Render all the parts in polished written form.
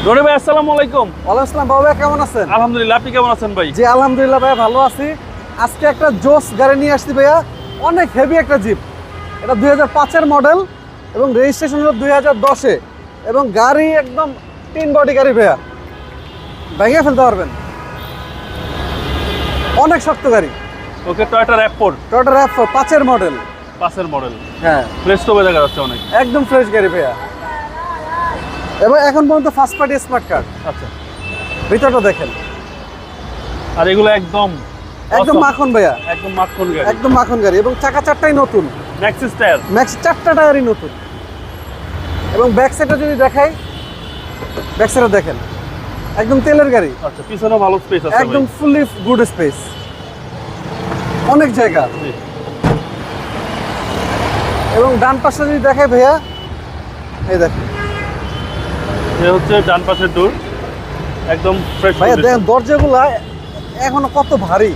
রনি ভাই আসসালামু আলাইকুম। ওয়ালাইকুম আসসালাম বাবা, কেমন আছেন? আলহামদুলিল্লাহ, আপনি কেমন আছেন ভাই? জি আলহামদুলিল্লাহ ভাই, ভালো আছি। আজকে একটা জোস গাড়ি নিয়ে আসছি ভাইয়া, অনেক হেভি একটা জিপ। এটা 2005-এর মডেল এবং রেজিস্ট্রেশন হলো 2010-এ এবং গাড়ি একদম তিন বডি গাড়ি ভাইয়া, ভেঙে ফেলতে পারবেন, অনেক শক্ত গাড়ি। Okay, Toyota RAV4 Toyota RAV4 5-এর মডেল। 5-এর মডেল, হ্যাঁ ফ্রেশ তো দেখা যাচ্ছে অনেক, একদম ফ্রেশ গাড়ি ভাইয়া, এবং এখন পর্যন্ত ফার্স্ট পার্টি স্মার্ট কার্ড। আচ্ছা, ভিতরটা দেখেন, আর এগুলো একদম একদম awesome, মাখন ভাইয়া, একদম মাখন গাড়ি, একদম মাখন গাড়ি। এবং চাকা চারটাই নতুন, ম্যাক্সিস টায়ার। ম্যাক্স 4টা টায়ারই নতুন। এবং ব্যাক সাইডটা যদি দেখাই, ব্যাক সাইডটা দেখেন, একদম তেলের গাড়ি। আচ্ছা, পিছনেও ভালো স্পেস আছে একদম ফুললি গুড স্পেস, অনেক জায়গা। জি। এবং ডান পাশে যদি দেখাই ভাইয়া, এই দেখেন এই হচ্ছে ডান পাশের ডোর, একদম ফ্রেশ ভাইয়া, দেখেন দরজাগুলা এখনো কত ভারী,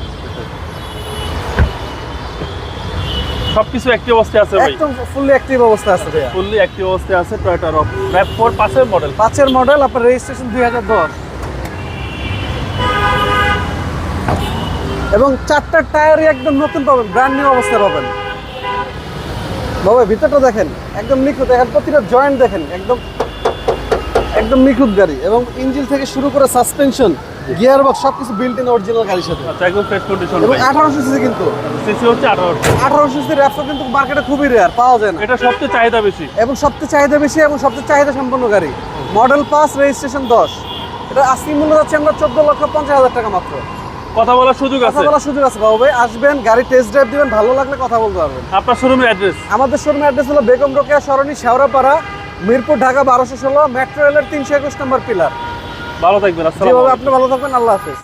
সবকিছু অ্যাক্টিভ অবস্থায় আছে ভাই, একদম ফুললি অ্যাক্টিভ অবস্থা আছে ভাইয়া। ফুললি অ্যাক্টিভ অবস্থায় আছে। টয়োটা RAV4 5-এর মডেল। 5-এর মডেল, আপনার রেজিস্ট্রেশন 2010 এবং 4টা টায়ারই একদম নতুন পাবেন, ব্র্যান্ড নিউ অবস্থায় পাবেন। বাবা ভিতরটা দেখেন, একদম নিখুঁত, দেখেন প্রতিটা জয়েন্ট দেখেন, একদম একদম নিখুঁত গাড়ি। এবং ইঞ্জিন থেকে শুরু করে সাসপেনশন, গিয়ার বক্স সবকিছু বিল্ট ইন অরিজিনাল গাড়ির সাথে। আচ্ছা, একদম ফ্রেশ কন্ডিশন এবং ভাই। 1800 সিসি, কিন্তু সিসি হচ্ছে 1800। 1800 সিসি RAV4 কিন্তু মার্কেটে খুবই রেয়ার, পাওয়া যায় না। এটা সবচেয়ে চাহিদা বেশি এবং সবচেয়ে চাহিদা বেশি এবং সবচেয়ে চাহিদা সম্পন্ন গাড়ি। Model 5, registration 10। এটা আজকে মূল্য যাচ্ছে আমরা 14,50,000 টাকা মাত্র। কথা বলার সুযোগ কথা আছে। বলার সুযোগ আছে বাবু ভাই, আসবেন, গাড়ি টেস্ট ড্রাইভ দিবেন, ভালো লাগলে কথা বলতে পারবেন। আপনার শোরুমের অ্যাড্রেস? আমাদের শোরুমের অ্যাড্রেস হলো বেগম রোকেয়া সরণি, শেওড়াপাড়া, মিরপুর, ঢাকা 1216, মেট্রো রেলের 321 নম্বর পিলার। ভালো থাকবেন, আসসালামু যেভাবে আলাইকুম। আপনি ভালো থাকবেন, আল্লাহ হাফেজ।